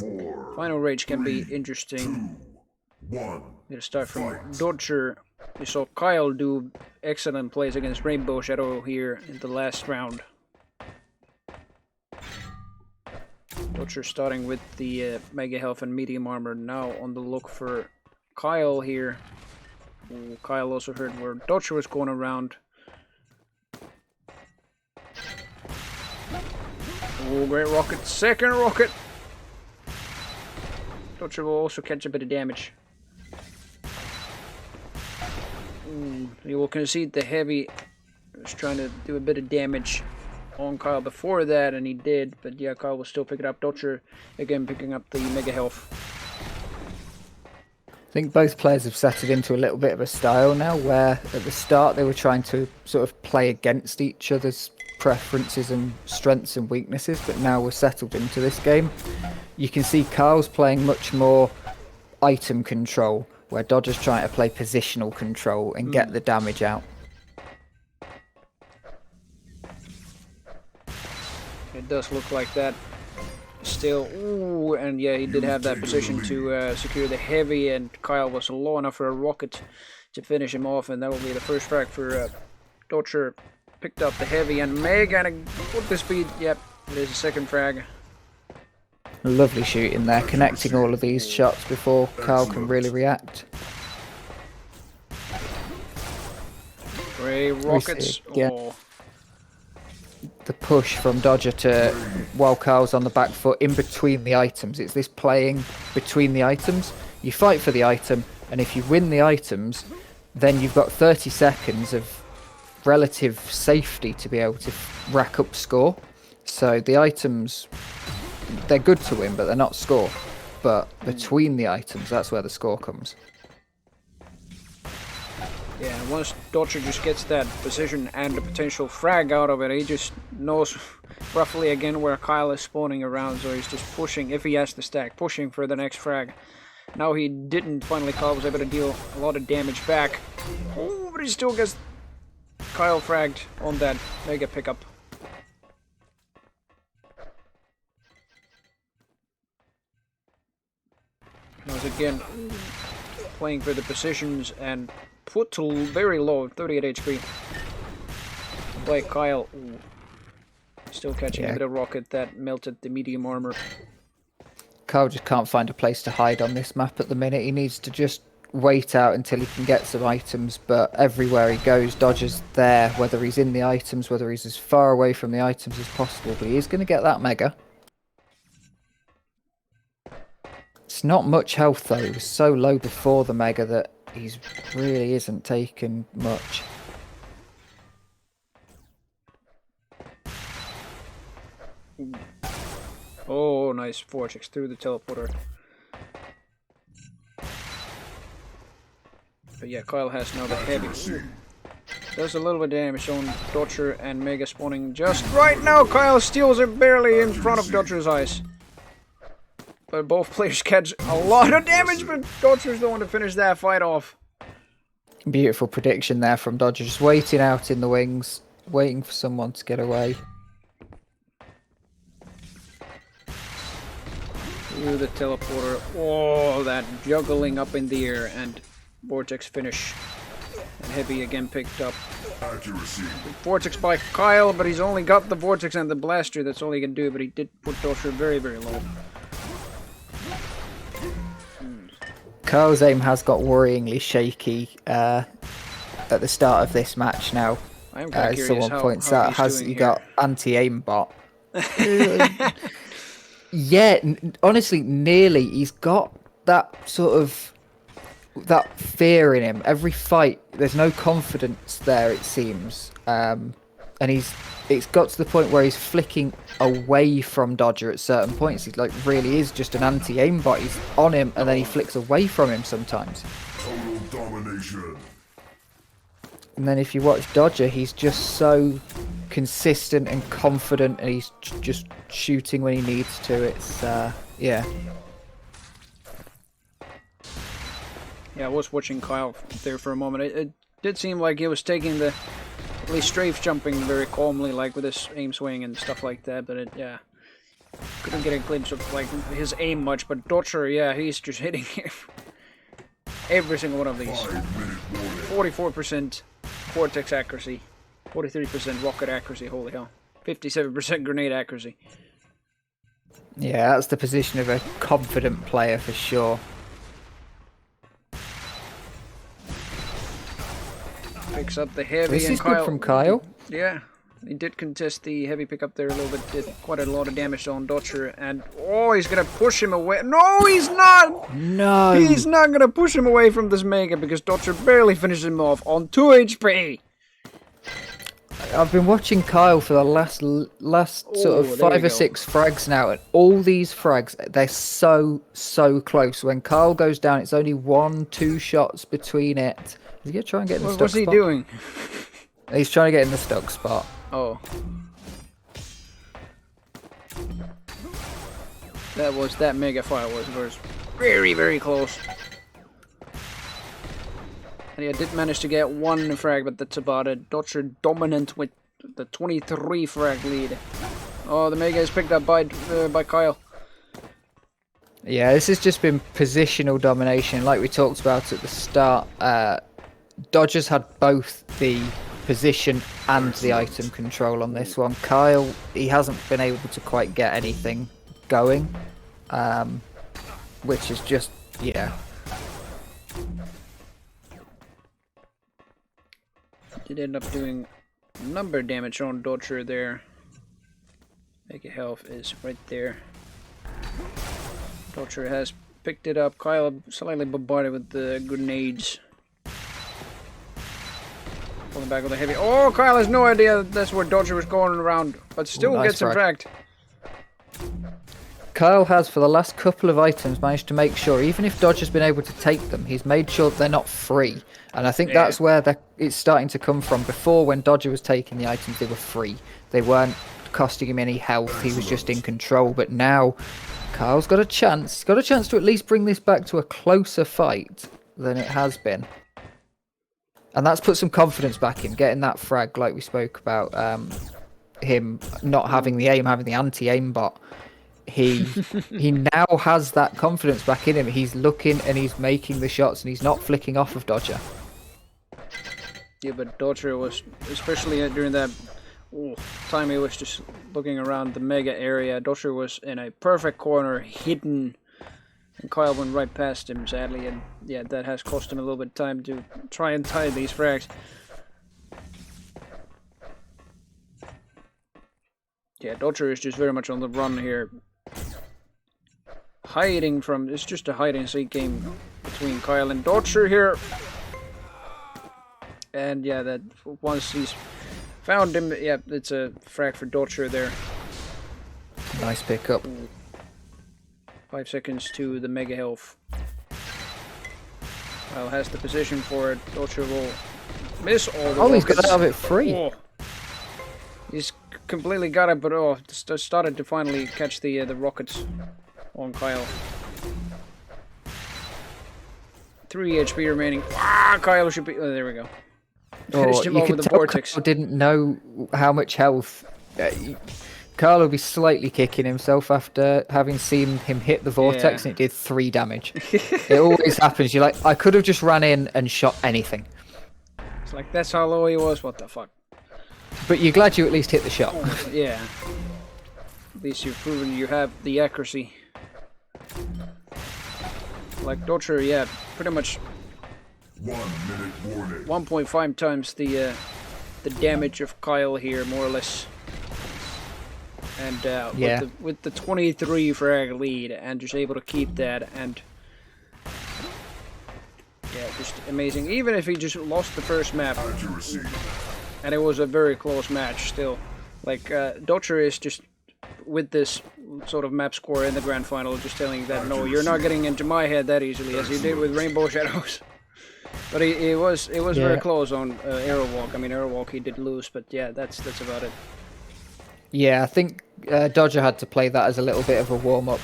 Finalrage can be interesting. We'll start from Dodger. We saw Kyle do excellent plays against Rainbow Shadow here in the last round. Dodger starting with the Mega Health and Medium Armor, now on the look for Kyle here. Ooh, Kyle also heard where Dodger was going around. Oh, great rocket. Second rocket! Dodger will also catch a bit of damage. You will concede the heavy. Was trying to do a bit of damage on Kyle before that, and he did. But yeah, Kyle will still pick it up. Dodger again picking up the Mega Health. I think both players have settled into a little bit of a style now, where at the start they were trying to sort of play against each other's preferences and strengths and weaknesses, but now we're settled into this game. You can see Kyle's playing much more item control, where Dodger's trying to play positional control and get the damage out. It does look like that. Still, ooh, and yeah, he did have that position to secure the heavy, and Kyle was low enough for a rocket to finish him off, and that will be the first frag for Dodger. Picked up the heavy, and Mega, and with the speed, yep, it is a second frag. Lovely shooting there, connecting all of these shots before Kyle can really react. Great rockets. Yeah. Oh. The push from Dodger to while Kyle's on the back foot in between the items. It's this playing between the items. You fight for the item, and if you win the items, then you've got 30 seconds of relative safety to be able to rack up score. So the items, they're good to win, but they're not score. But between the items, that's where the score comes. Yeah, once Dodger just gets that position and the potential frag out of it, he just knows roughly again where Kyle is spawning around, so he's just pushing, if he has the stack, pushing for the next frag. Now he didn't, finally Kyle was able to deal a lot of damage back. Oh, but he still gets Kyle fragged on that Mega pickup. Once again, playing for the positions and put to very low, 38 HP. By Kyle. Ooh. Still catching a bit of rocket that melted the medium armor. Kyle just can't find a place to hide on this map at the minute. He needs to just wait out until he can get some items, but everywhere he goes, Dodger's there, whether he's in the items, whether he's as far away from the items as possible, but he is going to get that Mega. It's not much health though. He was so low before the Mega that he's really isn't taking much. Oh, nice vortex through the teleporter. But yeah, Kyle has now the heavy. Does a little bit of damage on Dodger and Mega spawning just right now. Kyle steals it barely in front of Dodger's eyes. But both players catch a lot of damage, but Dodger's the one to finish that fight off. Beautiful prediction there from Dodger, just waiting out in the wings, waiting for someone to get away. Through the teleporter. Oh, that juggling up in the air, and vortex finish. And heavy again picked up. Accuracy. Vortex by Kyle, but he's only got the vortex and the blaster. That's all he can do, but he did put Dodger very, very low. Kyle's aim has got worryingly shaky at the start of this match now. I am kind of curious someone points out, has he got anti-aim bot? Yeah, honestly, nearly. He's got that sort of that fear in him. Every fight, there's no confidence there, it seems. And it's got to the point where he's flicking away from Dodger at certain points. He like really is just an anti-aim bot. He's on him and then he flicks away from him sometimes. Total domination. And then if you watch Dodger, he's just so consistent and confident, and he's just shooting when he needs to. It's yeah. Yeah, I was watching Kyle there for a moment. It did seem like he was taking the at least strafe jumping very calmly, like with his aim swing and stuff like that. But yeah, Couldn't get a glimpse of like his aim much, but Dodger, yeah, he's just hitting every single one of these. 44% Vortex accuracy, 43% rocket accuracy, holy hell. 57% grenade accuracy. Yeah, that's the position of a confident player for sure. Picks up the heavy. This and is good from Kyle. Yeah, he did contest the heavy pickup there a little bit. Did quite a lot of damage on Dodger, and oh, he's gonna push him away. No, he's not. No, He's not gonna push him away from this Mega because Dodger barely finishes him off on 2 HP. I've been watching Kyle for the last sort of 5 or 6 frags now, and all these frags, they're so close. When Kyle goes down, it's only 1-2 shots between it. Is he gonna try and get in the stuck What's he spot? doing? He's trying to get in the stuck spot. Oh. That Mega Fire was very, very close. And he did manage to get 1 frag, but that's about it. Dodger dominant with the 23 frag lead. Oh, the Mega is picked up by Kyle. Yeah, this has just been positional domination, like we talked about at the start. Dodgers had both the position and the item control on this one. Kyle, he hasn't been able to quite get anything going, which is just, yeah. Did end up doing number damage on Dodger there. Mega health is right there. Dodger has picked it up. Kyle slightly bombarded with the grenades. Pulling back with a heavy. Oh, Kyle has no idea that's where Dodger was going around, but still nice gets him frag. fragged. Kyle has, for the last couple of items, managed to make sure, even if Dodger's been able to take them, he's made sure they're not free. And I think that's where it's starting to come from. Before, when Dodger was taking the items, they were free. They weren't costing him any health. He was just in control. But now, Kyle's got a chance. He's got a chance to at least bring this back to a closer fight than it has been. And that's put some confidence back in, getting that frag like we spoke about. Him not having the aim, having the anti-aim bot. He now has that confidence back in him. He's looking and he's making the shots and he's not flicking off of Dodger. Yeah, but Dodger was, especially during that time he was just looking around the Mega area, Dodger was in a perfect corner, hidden, and Kyle went right past him, sadly, and yeah, that has cost him a little bit of time to try and tie these frags. Yeah, Dodger is just very much on the run here. Hiding from... It's just a hide-and-seek game between Kyle and Dodger here. And yeah, that once he's found him, yeah, it's a frag for Dodger there. Nice pickup. 5 seconds to the Mega Health. Kyle has the position for it. Dodger will miss all the he's got to have it free. Oh. He's completely got it, but started to finally catch the rockets on Kyle. 3 HP remaining. Ah, Kyle should be... Oh, there we go. Finished him you off could with the tell vortex. Kyle didn't know how much health. Kyle will be slightly kicking himself after having seen him hit the vortex, and it did 3 damage. It always happens. You're like, I could have just ran in and shot anything. It's like, that's how low he was. What the fuck? But you're glad you at least hit the shot. Yeah. At least you've proven you have the accuracy. Like Dodger, yeah, pretty much 1 minute warning. 1.5 times the damage of Kyle here, more or less. And yeah. with the 23 frag lead, and just able to keep that, and yeah, just amazing. Even if he just lost the first map, Accuracy. and it was a very close match still. Like, Dodger is just, with this sort of map score in the grand final, just telling you that, no, you're not getting into my head that easily, as you did with Rainbow Shadows. But it was very close on Aerowalk. I mean, Aerowalk he did lose, but yeah, that's about it. Yeah, I think Dodger had to play that as a little bit of a warm-up.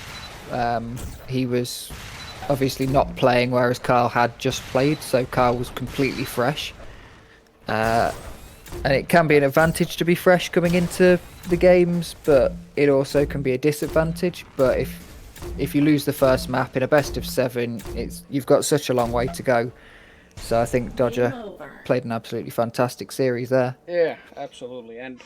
He was obviously not playing, whereas Kyle had just played, so Kyle was completely fresh. And it can be an advantage to be fresh coming into the games, but it also can be a disadvantage. But if you lose the first map in a best of 7, you've got such a long way to go. So I think Dodger played an absolutely fantastic series there. Yeah, absolutely. And